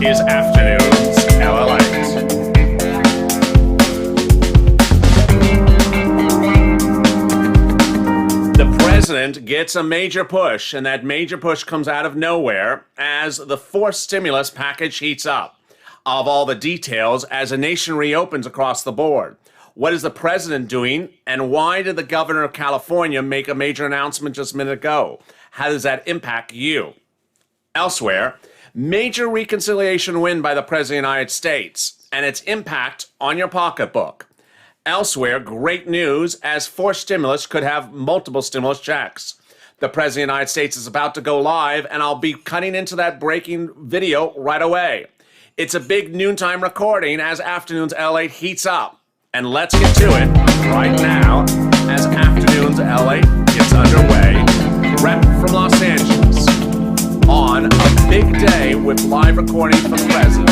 Here's Afternoons LALATE. The president gets a major push, and that major push comes out of nowhere as the fourth stimulus package heats up. Of all the details as a nation reopens across the board. What is the president doing, and why did the governor of California make a major announcement just a minute ago? How does that impact you? Elsewhere, major reconciliation win by the President of the United States and its impact on your pocketbook. Elsewhere, great news as fourth stimulus could have multiple stimulus checks. The President of the United States is about to go live, and I'll be cutting into that breaking video right away. It's a big noontime recording as Afternoons LALATE heats up. And let's get to it right now as Afternoons LALATE gets underway. Rep from Los Angeles on a big day with live recording from the president.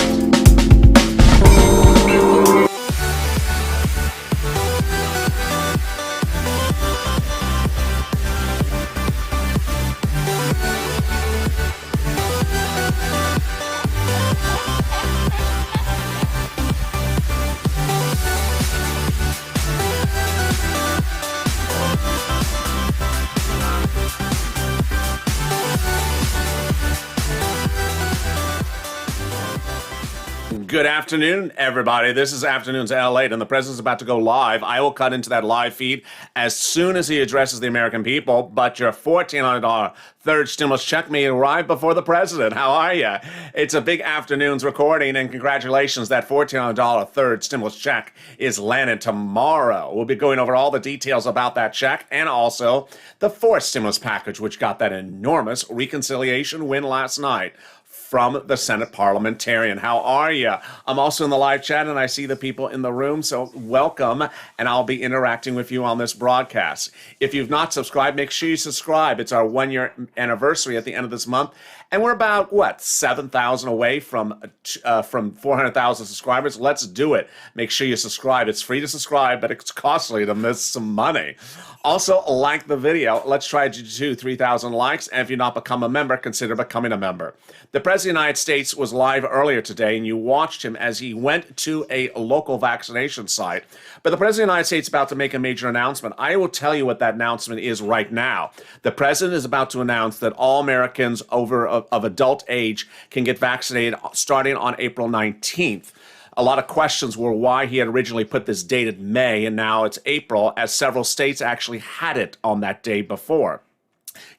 Good afternoon, everybody. This is Afternoons LALATE, and the president's about to go live. I will cut into that live feed as soon as he addresses the American people, but your $1,400 third stimulus check may arrive before the president. How are you? It's a big Afternoons recording, and congratulations, that $1,400 third stimulus check is landing tomorrow. We'll be going over all the details about that check and also the fourth stimulus package, which got that enormous reconciliation win last night from the Senate parliamentarian. How are you? I'm also in the live chat, and I see the people in the room, so welcome, and I'll be interacting with you on this broadcast. If you've not subscribed, make sure you subscribe. It's our one-year anniversary at the end of this month, and we're about, 7,000 away from 400,000 subscribers. Let's do it. Make sure you subscribe. It's free to subscribe, but it's costly to miss some money. Also, like the video. Let's try to do 3,000 likes, and if you've not become a member, consider becoming a member. The President of the United States was live earlier today, and you watched him as he went to a local vaccination site. But the President of the United States is about to make a major announcement. I will tell you what that announcement is right now. The President is about to announce that all Americans of adult age can get vaccinated starting on April 19th. A lot of questions were why he had originally put this date in May, and now it's April, as several states actually had it on that day before.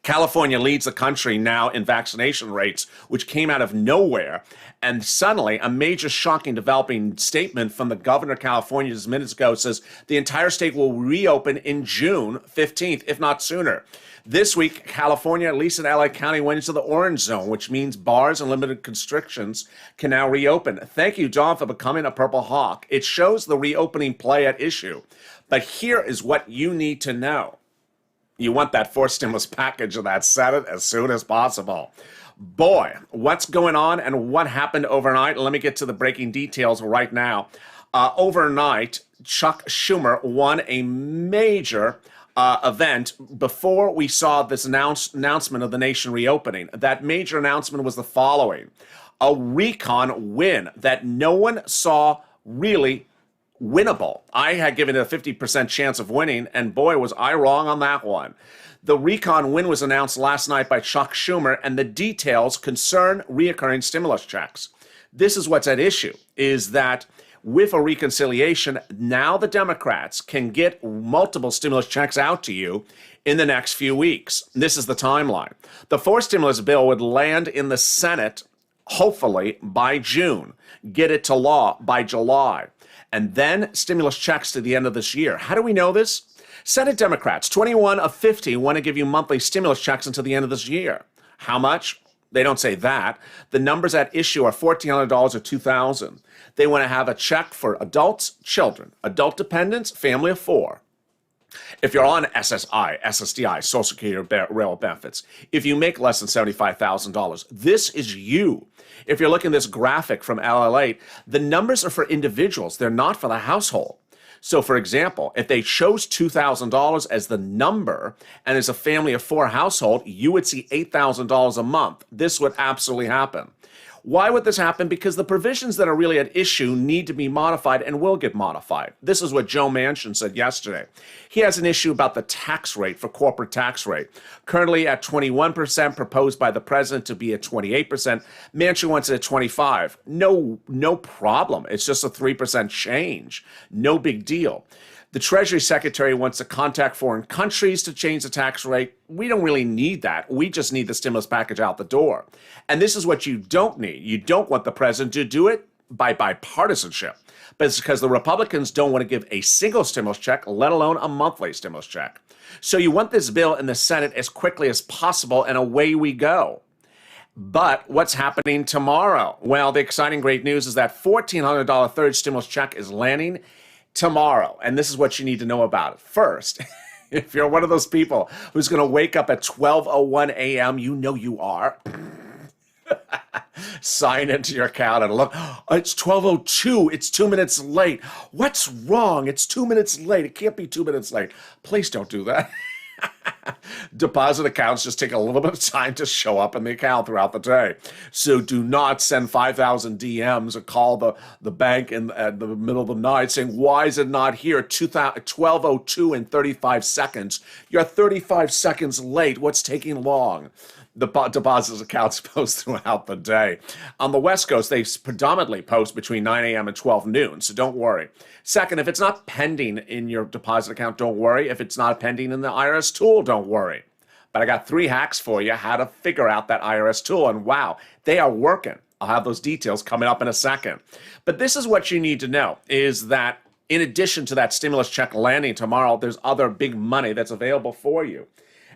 California leads the country now in vaccination rates, which came out of nowhere. And suddenly, a major shocking developing statement from the governor of California just minutes ago says the entire state will reopen in June 15th, if not sooner. This week, California, at least in LA County, went into the orange zone, which means bars and limited constrictions can now reopen. Thank you, Don, for becoming a Purple Hawk. It shows the reopening play at issue. But here is what you need to know. You want that fourth stimulus package of that Senate as soon as possible. Boy, what's going on and what happened overnight? Let me get to the breaking details right now. Overnight, Chuck Schumer won a major event before we saw this announcement of the nation reopening. That major announcement was the following: a recon win that no one saw really winnable. I had given it a 50% chance of winning, and boy, was I wrong on that one. The recon win was announced last night by Chuck Schumer, and the details concern reoccurring stimulus checks. This is what's at issue, is that with a reconciliation, now the Democrats can get multiple stimulus checks out to you in the next few weeks. This is the timeline. The fourth stimulus bill would land in the Senate, hopefully, by June. Get it to law by July. And then stimulus checks to the end of this year. How do we know this? Senate Democrats, 21 of 50, want to give you monthly stimulus checks until the end of this year. How much? They don't say that. The numbers at issue are $1,400 or $2,000. They want to have a check for adults, children, adult dependents, family of four. If you're on SSI, SSDI, Social Security Rail benefits, if you make less than $75,000, this is you. If you're looking at this graphic from LALATE, the numbers are for individuals. They're not for the household. So, for example, if they chose $2,000 as the number and as a family of four household, you would see $8,000 a month. This would absolutely happen. Why would this happen? Because the provisions that are really at issue need to be modified and will get modified. This is what Joe Manchin said yesterday. He has an issue about the tax rate for corporate tax rate. Currently at 21%, proposed by the president to be at 28%. Manchin wants it at 25%. No problem. It's just a 3% change. No big deal. The Treasury Secretary wants to contact foreign countries to change the tax rate. We don't really need that. We just need the stimulus package out the door. And this is what you don't need. You don't want the president to do it by bipartisanship. But it's because the Republicans don't want to give a single stimulus check, let alone a monthly stimulus check. So you want this bill in the Senate as quickly as possible, and away we go. But what's happening tomorrow? Well, the exciting great news is that $1,400 third stimulus check is landing tomorrow. And this is what you need to know about it. First, if you're one of those people who's going to wake up at 12:01 a.m., you know you are. Sign into your account and look, oh, it's 12:02. It's 2 minutes late. What's wrong? It's 2 minutes late. It can't be 2 minutes late. Please don't do that. Deposit accounts just take a little bit of time to show up in the account throughout the day. So do not send 5,000 DMs or call the bank at the middle of the night saying, why is it not here? 12:02 and 35 seconds. You're 35 seconds late. What's taking long? The deposit accounts post throughout the day. On the West Coast, they predominantly post between 9 a.m. and 12 noon, so don't worry. Second, if it's not pending in your deposit account, don't worry. If it's not pending in the IRS tool, don't worry. But I got 3 hacks for you how to figure out that IRS tool, and wow, they are working. I'll have those details coming up in a second. But this is what you need to know, is that in addition to that stimulus check landing tomorrow, there's other big money that's available for you.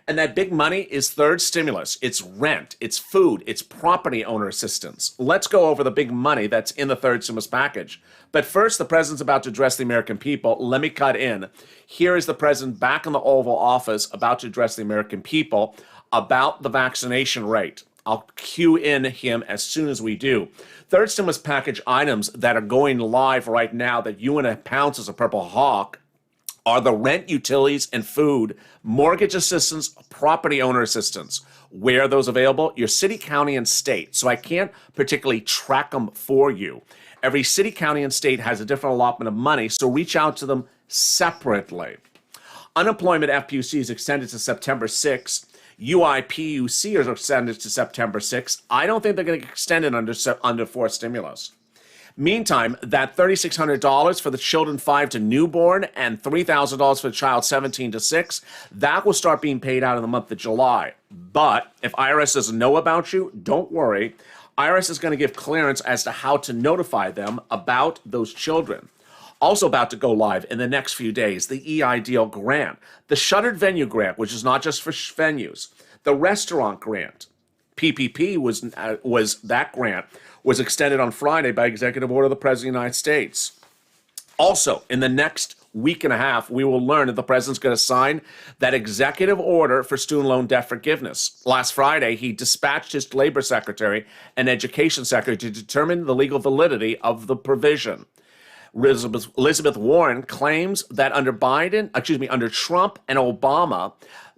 And that big money is third stimulus. It's rent, it's food, it's property owner assistance. Let's go over the big money that's in the third stimulus package. But first, the president's about to address the American people. Let me cut in. Here is the president back in the Oval Office about to address the American people about the vaccination rate. I'll cue in him as soon as we do. Third stimulus package items that are going live right now that you want to pounce as a purple hawk are the rent, utilities, and food, mortgage assistance, property owner assistance. Where are those available? Your city, county, and state. So I can't particularly track them for you. Every city, county, and state has a different allotment of money, so reach out to them separately. Unemployment FPUC is extended to September 6th. UIPUC is extended to September 6th. I don't think they're going to extend it under fourth stimulus. Meantime, that $3,600 for the children 5 to newborn and $3,000 for the child 17 to 6, that will start being paid out in the month of July. But if IRS doesn't know about you, don't worry. IRS is going to give clearance as to how to notify them about those children. Also about to go live in the next few days, the EIDL grant, the shuttered venue grant, which is not just for venues, the restaurant grant. PPP was that grant was extended on Friday by executive order of the President of the United States. Also, in the next week and a half, we will learn that the President's going to sign that executive order for student loan debt forgiveness. Last Friday, he dispatched his Labor Secretary and Education Secretary to determine the legal validity of the provision. Elizabeth Warren claims that under Trump and Obama,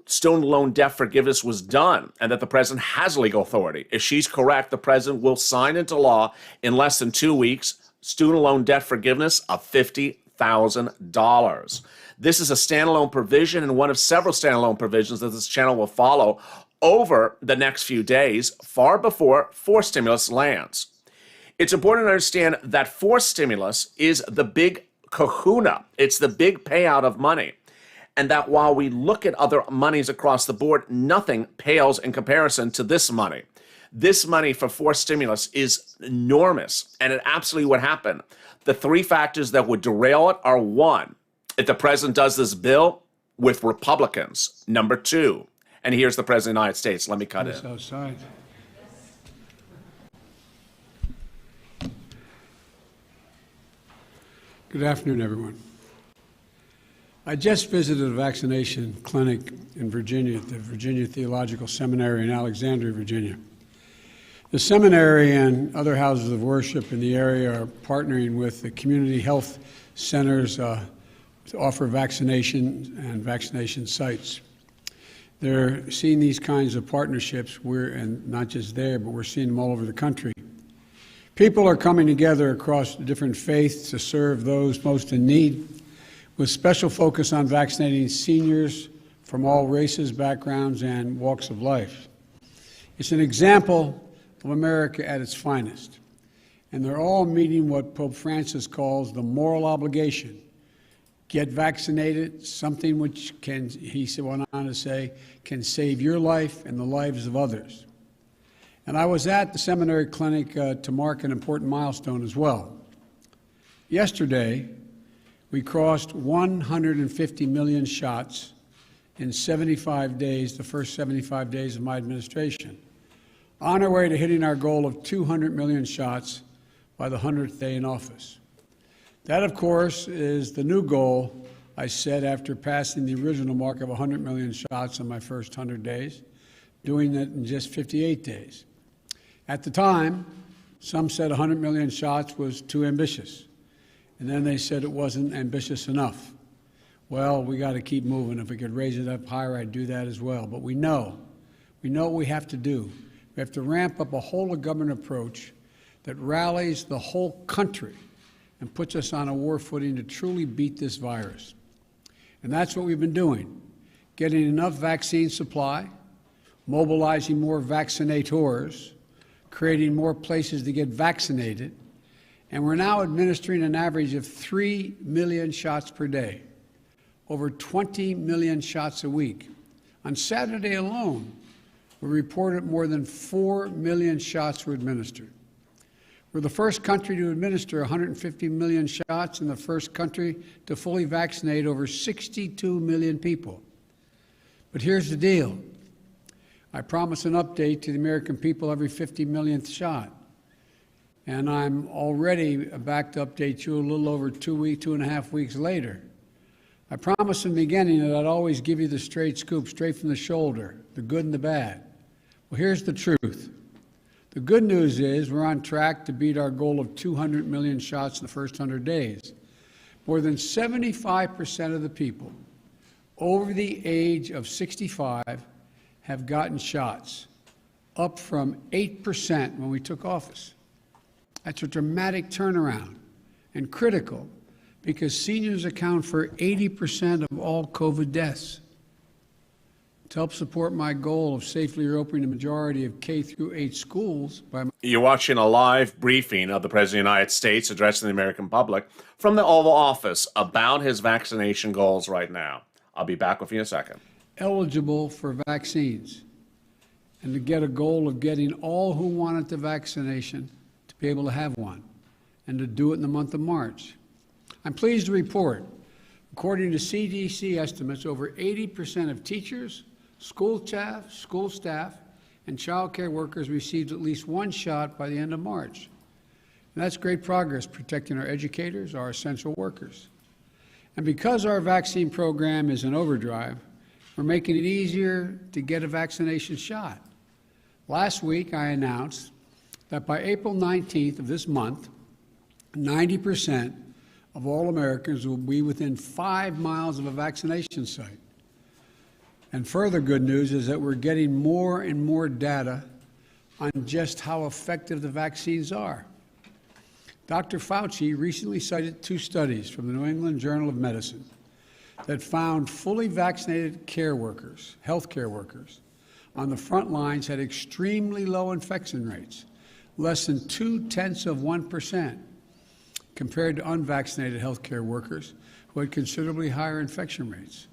student loan debt forgiveness was done and that the president has legal authority. If she's correct, the president will sign into law in less than 2 weeks student loan debt forgiveness of $50,000. This is a standalone provision and one of several standalone provisions that this channel will follow over the next few days, far before fourth stimulus lands. It's important to understand that fourth stimulus is the big kahuna. It's the big payout of money. And that while we look at other monies across the board, nothing pales in comparison to this money. This money for fourth stimulus is enormous, and it absolutely would happen. The 3 factors that would derail it are: 1, if the president does this bill with Republicans; number 2, and here's the president of the United States. Let me cut in. Outside. Good afternoon, everyone. I just visited a vaccination clinic in Virginia, at the Virginia Theological Seminary in Alexandria, Virginia. The seminary and other houses of worship in the area are partnering with the community health centers to offer vaccination and vaccination sites. They're seeing these kinds of partnerships, and not just there, but we're seeing them all over the country. People are coming together across different faiths to serve those most in need, with special focus on vaccinating seniors from all races, backgrounds, and walks of life. It's an example of America at its finest, and they're all meeting what Pope Francis calls the moral obligation. Get vaccinated, something which can, he went on to say, can save your life and the lives of others. And I was at the seminary clinic to mark an important milestone as well. Yesterday, we crossed 150 million shots in 75 days, the first 75 days of my administration, on our way to hitting our goal of 200 million shots by the 100th day in office. That, of course, is the new goal I set after passing the original mark of 100 million shots in my first 100 days, doing it in just 58 days. At the time, some said 100 million shots was too ambitious, and then they said it wasn't ambitious enough. Well, we got to keep moving. If we could raise it up higher, I'd do that as well. But we know what we have to do. We have to ramp up a whole-of-government approach that rallies the whole country and puts us on a war footing to truly beat this virus. And that's what we've been doing, getting enough vaccine supply, mobilizing more vaccinators, creating more places to get vaccinated, and we're now administering an average of 3 million shots per day, over 20 million shots a week. On Saturday alone, we reported more than 4 million shots were administered. We're the first country to administer 150 million shots and the first country to fully vaccinate over 62 million people. But here's the deal. I promise an update to the American people every 50 millionth shot. And I'm already back to update you a little over 2.5 weeks later. I promised in the beginning that I'd always give you the straight scoop, straight from the shoulder, the good and the bad. Well, here's the truth. The good news is we're on track to beat our goal of 200 million shots in the first 100 days. More than 75% of the people over the age of 65 have gotten shots, up from 8% when we took office. That's a dramatic turnaround and critical because seniors account for 80% of all COVID deaths. To help support my goal of safely reopening the majority of K through 8 schools by You're watching a live briefing of the President of the United States addressing the American public from the Oval Office about his vaccination goals right now. I'll be back with you in a second. eligible for vaccines and to get a goal of getting all who wanted the vaccination to be able to have one and to do it in the month of March. I'm pleased to report, according to CDC estimates, over 80% of teachers, school staff, and child care workers received at least one shot by the end of March. And that's great progress protecting our educators, our essential workers. And because our vaccine program is in overdrive, we're making it easier to get a vaccination shot. Last week, I announced that by April 19th of this month, 90% of all Americans will be within 5 miles of a vaccination site. And further good news is that we're getting more and more data on just how effective the vaccines are. Dr. Fauci recently cited 2 studies from the New England Journal of Medicine that found fully vaccinated care workers, healthcare workers, on the front lines had extremely low infection rates, less than 0.2%, compared to unvaccinated healthcare workers who had considerably higher infection rates.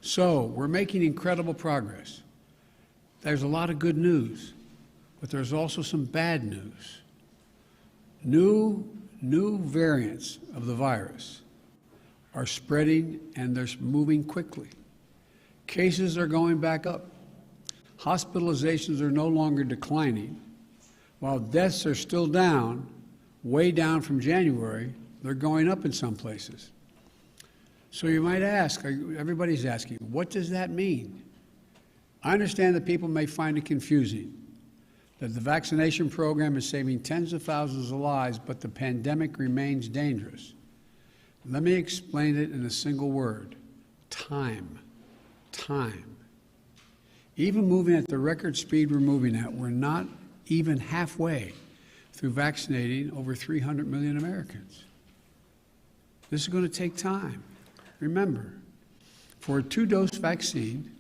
So we're making incredible progress. There's a lot of good news, but there's also some bad news. New variants of the virus are spreading and they're moving quickly. Cases are going back up. Hospitalizations are no longer declining. While deaths are still down, way down from January, they're going up in some places. So you might ask, everybody's asking, what does that mean? I understand that people may find it confusing, that the vaccination program is saving tens of thousands of lives, but the pandemic remains dangerous. Let me explain it in a single word: time. Time. Even moving at the record speed we're moving at, we're not even halfway through vaccinating over 300 million Americans. This is going to take time. Remember, for a 2-dose vaccine,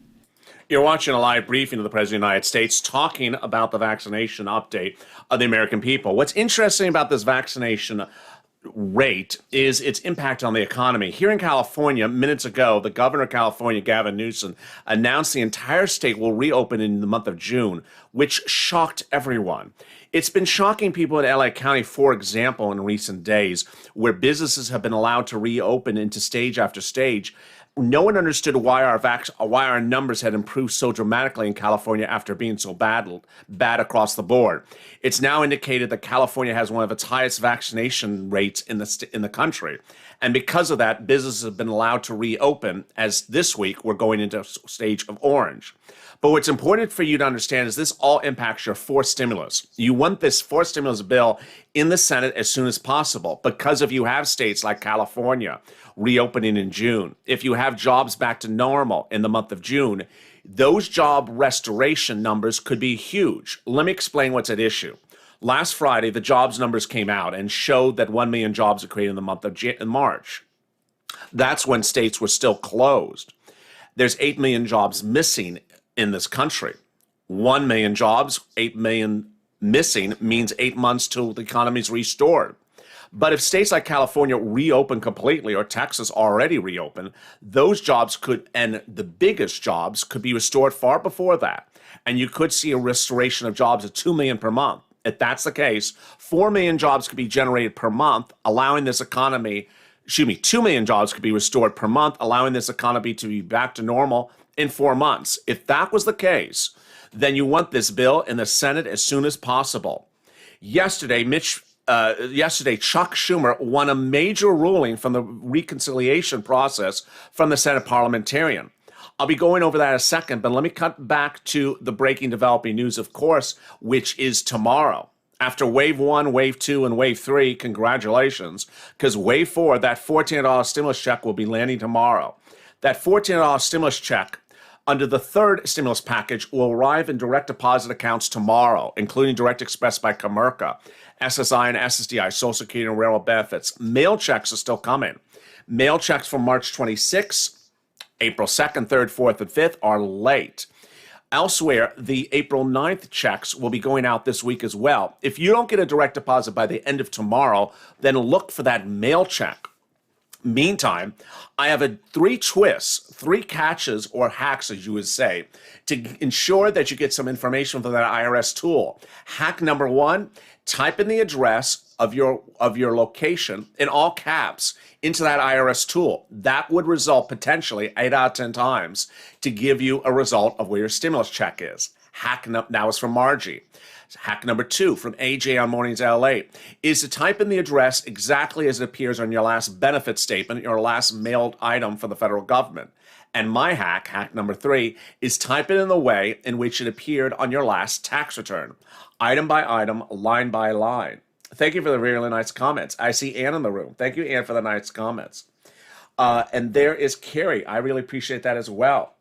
you're watching a live briefing of the President of the United States talking about the vaccination update of the American people. What's interesting about this vaccination rate is its impact on the economy. Here in California, minutes ago, the governor of California, Gavin Newsom, announced the entire state will reopen in the month of June, which shocked everyone. It's been shocking people in LA County, for example, in recent days, where businesses have been allowed to reopen into stage after stage. No one understood why our numbers had improved so dramatically in California after being so bad across the board. It's now indicated that California has one of its highest vaccination rates in the country. And because of that, businesses have been allowed to reopen, as this week we're going into a stage of orange. But what's important for you to understand is this all impacts your fourth stimulus. You want this fourth stimulus bill in the Senate as soon as possible, because if you have states like California reopening in June, if you have jobs back to normal in the month of June, those job restoration numbers could be huge. Let me explain what's at issue. Last Friday, the jobs numbers came out and showed that 1 million jobs were created in the month of March. That's when states were still closed. There's 8 million jobs missing in this country. 1 million jobs, 8 million missing means 8 months till the economy's restored. But if states like California reopen completely, or Texas already reopened, those jobs could, and the biggest jobs, could be restored far before that. And you could see a restoration of jobs of 2 million per month. If that's the case, 4 million jobs could be generated per month, allowing this economy, 2 million jobs could be restored per month, allowing this economy to be back to normal in 4 months. If that was the case, then you want this bill in the Senate as soon as possible. Yesterday, Chuck Schumer won a major ruling from the reconciliation process from the Senate parliamentarian. I'll be going over that in a second, but let me cut back to the breaking developing news, of course, which is tomorrow. After wave 1, wave 2, and wave 3, congratulations, because wave 4, that $1,400 stimulus check will be landing tomorrow. That $1,400 stimulus check under the third stimulus package will arrive in direct deposit accounts tomorrow, including Direct Express by Comerica, SSI and SSDI, Social Security and Railroad benefits. Mail checks are still coming. Mail checks from March 26th, April 2nd, 3rd, 4th, and 5th are late. Elsewhere, the April 9th checks will be going out this week as well. If you don't get a direct deposit by the end of tomorrow, then look for that mail check. Meantime, I have 3 twists, 3 catches or hacks, as you would say, to ensure that you get some information from that IRS tool. Hack number 1, type in the address of your location in all caps into that IRS tool. That would result potentially 8 out of 10 times to give you a result of where your stimulus check is. Hack now is from Margie. Hack number 2 from AJ on Mornings LA is to type in the address exactly as it appears on your last benefit statement, your last mailed item from the federal government. And my hack, hack number 3, is type it in the way in which it appeared on your last tax return, item by item, line by line. Thank you for the really nice comments. I see Ann in the room. Thank you, Ann, for the nice comments. And there is Carrie. I really appreciate that as well.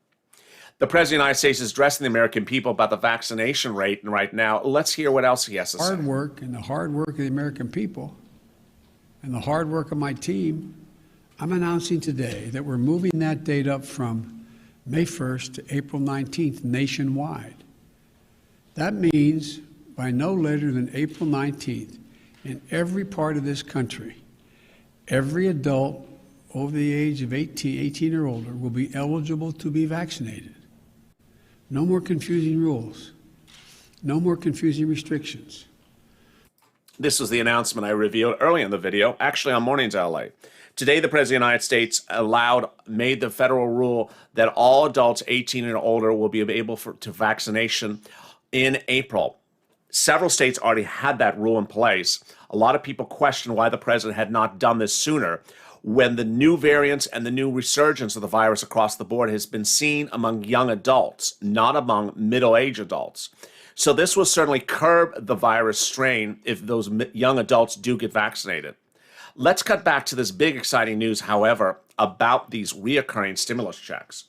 The President of the United States is addressing the American people about the vaccination rate. And right now, let's hear what else he has to say. Hard work and the hard work of the American people and the hard work of my team, I'm announcing today that we're moving that date up from May 1st to April 19th nationwide. That means by no later than April 19th, in every part of this country, every adult over the age of 18 or older will be eligible to be vaccinated. No more confusing rules. No more confusing restrictions. This was the announcement I revealed early in the video, actually on Mornings LA. Today, the President of the United States made the federal rule that all adults 18 and older will be able to vaccination in April. Several states already had that rule in place. A lot of people question why the president had not done this sooner, when the new variants and the new resurgence of the virus across the board has been seen among young adults, not among middle-aged adults. So this will certainly curb the virus strain if those young adults do get vaccinated. Let's cut back to this big exciting news, however, about these reoccurring stimulus checks.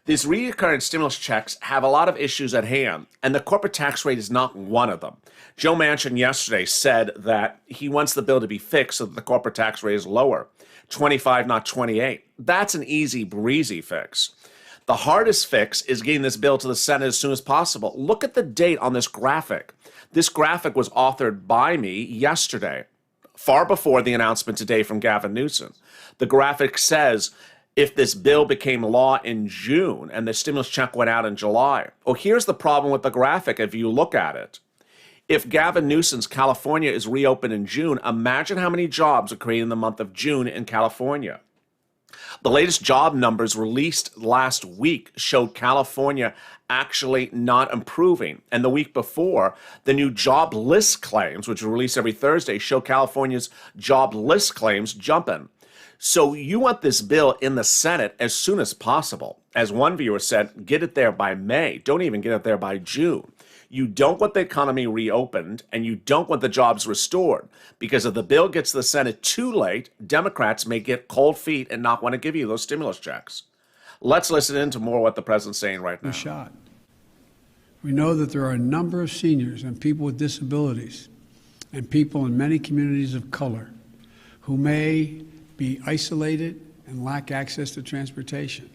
These recurrent stimulus checks have a lot of issues at hand, and the corporate tax rate is not one of them. Joe Manchin yesterday said that he wants the bill to be fixed so that the corporate tax rate is lower, 25, not 28. That's an easy breezy fix. The hardest fix is getting this bill to the Senate as soon as possible. Look at the date on this graphic. This graphic was authored by me yesterday, far before the announcement today from Gavin Newsom. The graphic says if this bill became law in June and the stimulus check went out in July. Well, here's the problem with the graphic if you look at it. If Gavin Newsom's California is reopened in June, imagine how many jobs are created in the month of June in California. The latest job numbers released last week showed California actually not improving. And the week before, the new job list claims, which are released every Thursday, show California's job list claims jumping. So you want this bill in the Senate as soon as possible. As one viewer said, get it there by May. Don't even get it there by June. You don't want the economy reopened, and you don't want the jobs restored, because if the bill gets to the Senate too late, Democrats may get cold feet and not want to give you those stimulus checks. Let's listen in to more what the president's saying right now. Shot. We know that there are a number of seniors and people with disabilities and people in many communities of color who may be isolated and lack access to transportation.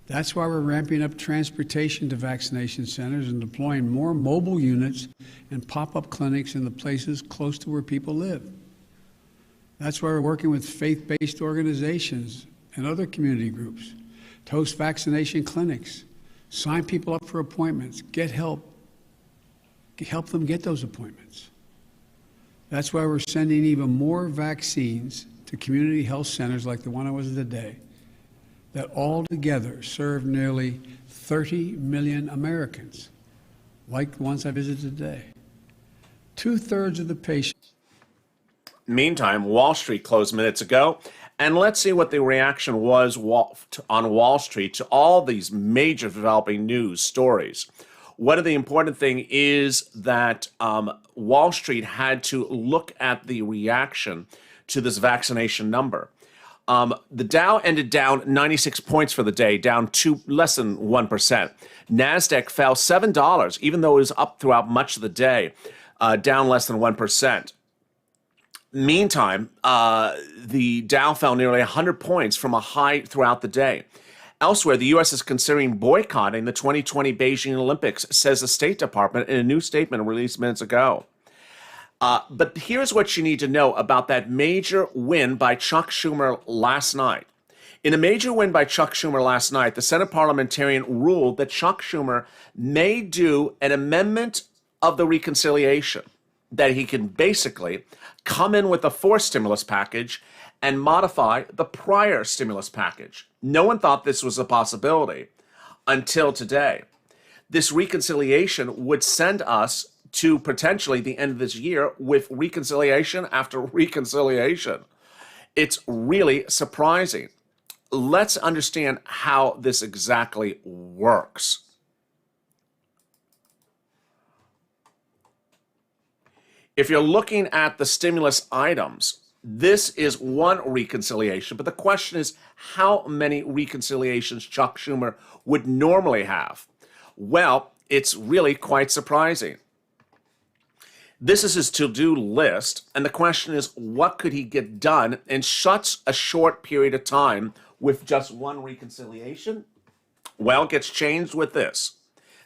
That's why we're ramping up transportation to vaccination centers and deploying more mobile units and pop-up clinics in the places close to where people live. That's why we're working with faith-based organizations and other community groups to host vaccination clinics, sign people up for appointments, get help them get those appointments. That's why we're sending even more vaccines to community health centers like the one I was at today, that altogether serve nearly 30 million Americans, like the ones I visited today. 2/3 of the patients. Meantime, Wall Street closed minutes ago, and let's see what the reaction was on Wall Street to all these major developing news stories. One of the important thing is that Wall Street had to look at the reaction to this vaccination number. The Dow ended down 96 points for the day, down less than 1%. NASDAQ fell $7, even though it was up throughout much of the day, down less than 1%. Meantime, the Dow fell nearly 100 points from a high throughout the day. Elsewhere, the U.S. is considering boycotting the 2020 Beijing Olympics, says the State Department in a new statement released minutes ago. But here's what you need to know about that major win by Chuck Schumer last night. In a major win by Chuck Schumer last night, the Senate parliamentarian ruled that Chuck Schumer may do an amendment of the reconciliation, that he can basically come in with a fourth stimulus package and modify the prior stimulus package. No one thought this was a possibility until today. This reconciliation would send us to potentially the end of this year with reconciliation after reconciliation. It's really surprising. Let's understand how this exactly works. If you're looking at the stimulus items, this is one reconciliation, but the question is how many reconciliations Chuck Schumer would normally have? Well, it's really quite surprising. This is his to-do list, and the question is, what could he get done in such a short period of time with just one reconciliation? Well, it gets changed with this.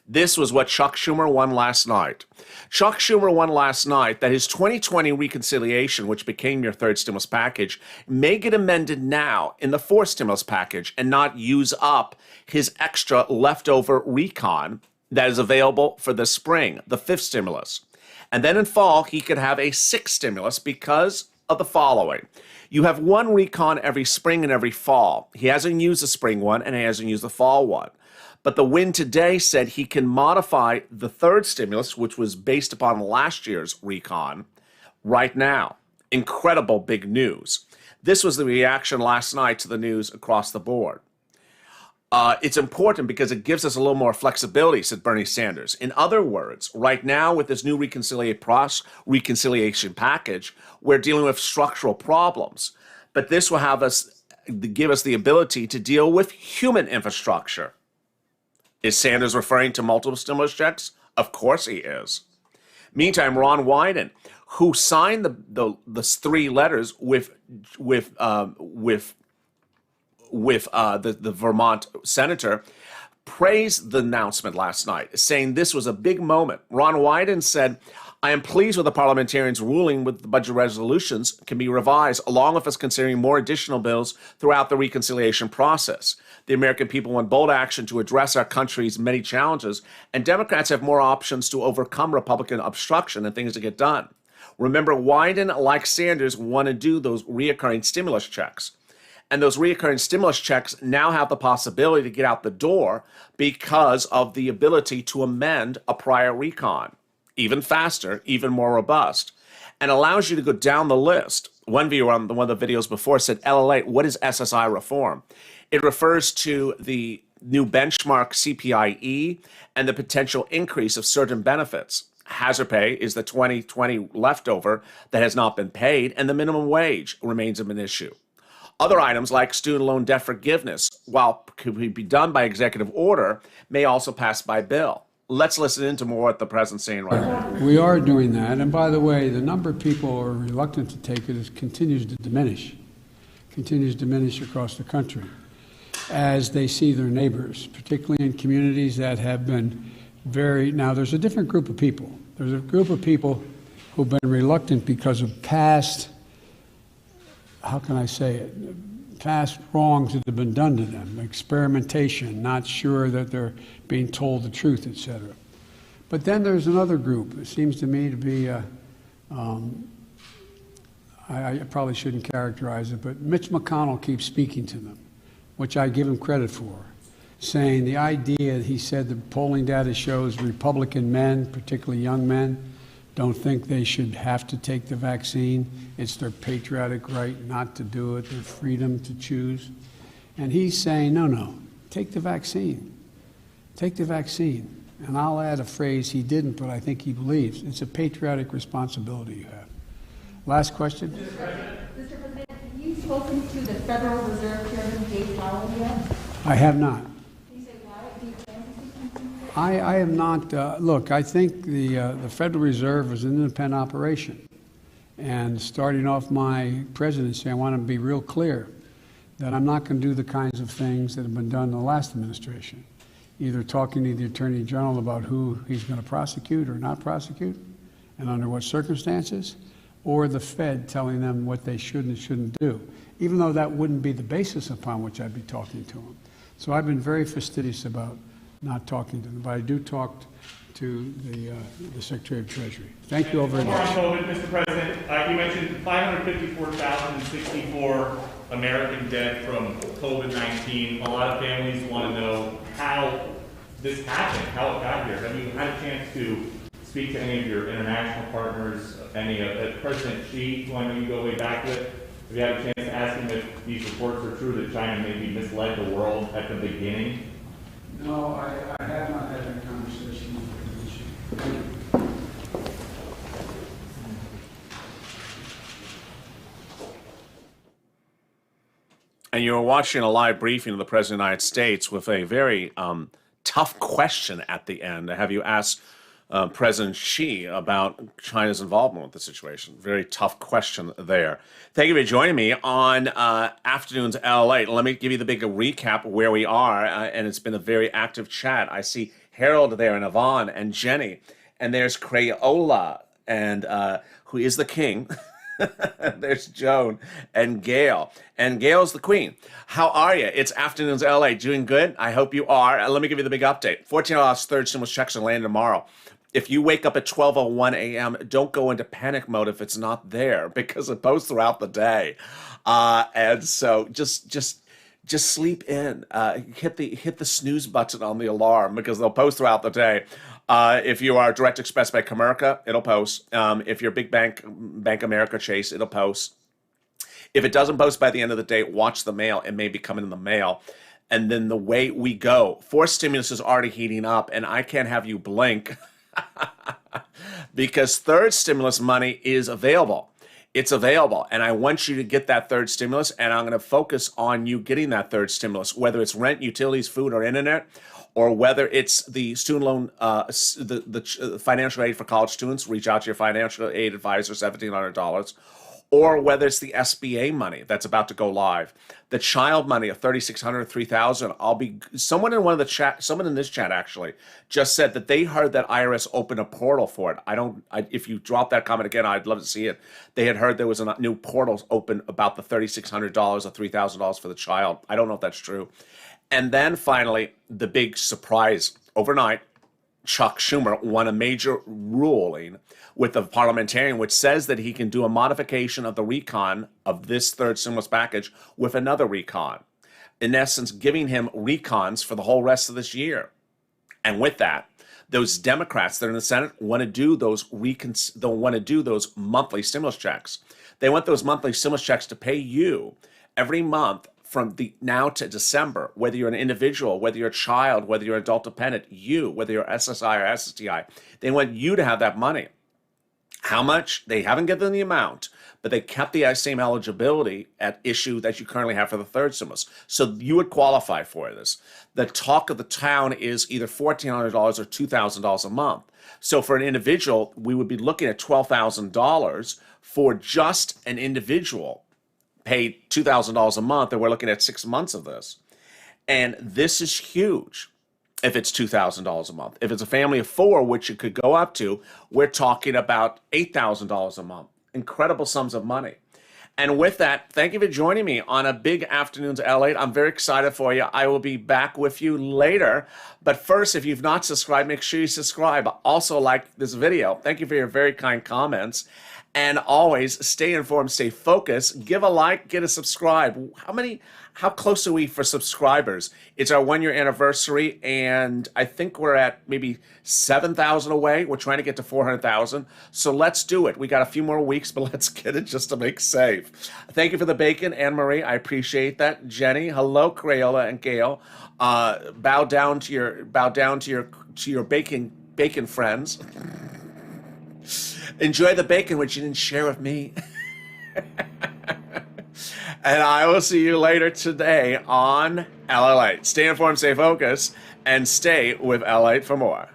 This was what Chuck Schumer won last night. Chuck Schumer won last night that his 2020 reconciliation, which became your third stimulus package, may get amended now in the fourth stimulus package and not use up his extra leftover recon that is available for the spring, the fifth stimulus. And then in fall, he could have a sixth stimulus because of the following. You have one recon every spring and every fall. He hasn't used the spring one and he hasn't used the fall one. But the win today said he can modify the third stimulus, which was based upon last year's recon, right now. Incredible big news. This was the reaction last night to the news across the board. It's important because it gives us a little more flexibility, said Bernie Sanders. In other words, right now with this new reconciliation package, we're dealing with structural problems. But this will give us the ability to deal with human infrastructure. Is Sanders referring to multiple stimulus checks? Of course he is. Meantime, Ron Wyden, who signed the three letters with the Vermont senator, praised the announcement last night, saying this was a big moment. Ron Wyden said, I am pleased with the parliamentarians' ruling with the budget resolutions can be revised, along with us considering more additional bills throughout the reconciliation process. The American people want bold action to address our country's many challenges, and Democrats have more options to overcome Republican obstruction and things to get done. Remember, Wyden, like Sanders, want to do those reoccurring stimulus checks. And those reoccurring stimulus checks now have the possibility to get out the door because of the ability to amend a prior recon, even faster, even more robust, and allows you to go down the list. One viewer on one of the videos before said, LALATE, what is SSI reform? It refers to the new benchmark CPIE and the potential increase of certain benefits. Hazard pay is the 2020 leftover that has not been paid, and the minimum wage remains an issue. Other items like student loan debt forgiveness, while could be done by executive order, may also pass by bill. Let's listen into more what the president's saying right now. We are doing that, and by the way, the number of people who are reluctant to take it continues to diminish across the country as they see their neighbors, particularly in communities that have been now there's a different group of people. There's a group of people who've been reluctant because of past, how can I say it, past wrongs that have been done to them, experimentation, not sure that they're being told the truth, etc. But then there's another group. It seems to me to be, I probably shouldn't characterize it, but Mitch McConnell keeps speaking to them, which I give him credit for, saying the idea, he said the polling data shows Republican men, particularly young men, don't think they should have to take the vaccine. It's their patriotic right not to do it, their freedom to choose. And he's saying, no, take the vaccine. Take the vaccine. And I'll add a phrase he didn't, but I think he believes. It's a patriotic responsibility you have. Last question. Mr. President, have you spoken to the Federal Reserve Chairman, Jay Powell, yet? I have not. Can you say why? Do you plan to speak to him? I am not, look, I think the Federal Reserve is an independent operation. And starting off my presidency, I want to be real clear that I'm not going to do the kinds of things that have been done in the last administration, either talking to the Attorney General about who he's going to prosecute or not prosecute and under what circumstances, or the Fed telling them what they should and shouldn't do, even though that wouldn't be the basis upon which I'd be talking to them. So I've been very fastidious about not talking to them, but I do talk to the Secretary of Treasury. Thank you all very much. Mr. President, you mentioned 554,064 American dead from COVID-19. A lot of families want to know how this happened, how it got here. Have you had a chance to speak to any of your international partners, any of President Xi, who I know you go way back with? Have you had a chance to ask him if these reports are true that China maybe misled the world at the beginning? No, I have not had that conversation with President Xi. And you were watching a live briefing of the President of the United States with a very tough question at the end. Have you asked President Xi about China's involvement with the situation? Very tough question there. Thank you for joining me on Afternoons LA. Let me give you the big recap of where we are, and it's been a very active chat. I see Harold there, and Yvonne, and Jenny, and there's Crayola, and who is the king. There's Joan and Gail. And Gail's the queen. How are you? It's Afternoons LA. Doing good? I hope you are. Let me give you the big update. $14 third stimulus checks are landing tomorrow. If you wake up at 12:01 a.m., don't go into panic mode if it's not there, because it posts throughout the day. And so just sleep in. Hit the snooze button on the alarm, because they'll post throughout the day. If you are Direct Express Bank America, it'll post. If you're Big Bank America Chase, it'll post. If it doesn't post by the end of the day, watch the mail. It may be coming in the mail. And then the way we go, fourth stimulus is already heating up, and I can't have you blink because third stimulus money is available. It's available, and I want you to get that third stimulus, and I'm going to focus on you getting that third stimulus, whether it's rent, utilities, food, or internet, or whether it's the student loan, the financial aid for college students, reach out to your financial aid advisor, $1,700, or whether it's the SBA money that's about to go live, the child money of $3,600, $3,000. Someone in one of the chat, someone in this chat actually just said that they heard that IRS opened a portal for it. If you drop that comment again, I'd love to see it. They had heard there was a new portal open about the $3,600 or $3,000 for the child. I don't know if that's true. And then finally, the big surprise overnight, Chuck Schumer won a major ruling with the parliamentarian, which says that he can do a modification of the recon of this third stimulus package with another recon, in essence, giving him recons for the whole rest of this year. And with that, those Democrats that are in the Senate want to do those monthly stimulus checks. They want those monthly stimulus checks to pay you every month from now to December, whether you're an individual, whether you're a child, whether you're an adult dependent, whether you're SSI or SSDI, they want you to have that money. How much? They haven't given the amount, but they kept the same eligibility at issue that you currently have for the third stimulus. So you would qualify for this. The talk of the town is either $1,400 or $2,000 a month. So for an individual, we would be looking at $12,000 for just an individual paid $2,000 a month, and we're looking at 6 months of this. And this is huge if it's $2,000 a month. If it's a family of four, which it could go up to, we're talking about $8,000 a month. Incredible sums of money. And with that, thank you for joining me on a big Afternoons LA. I'm very excited for you. I will be back with you later. But first, if you've not subscribed, make sure you subscribe. Also, like this video. Thank you for your very kind comments. And always stay informed, stay focused, give a like, get a subscribe. How close are we for subscribers? It's our 1 year anniversary, and I think we're at maybe 7,000 away. We're trying to get to 400,000. So let's do it. We got a few more weeks, but let's get it just to make safe. Thank you for the bacon, Anne Marie. I appreciate that. Jenny, hello, Crayola and Gail. Bow down to your bacon friends. Enjoy the bacon, which you didn't share with me. And I will see you later today on LALATE. Stay informed, stay focused, and stay with LALATE for more.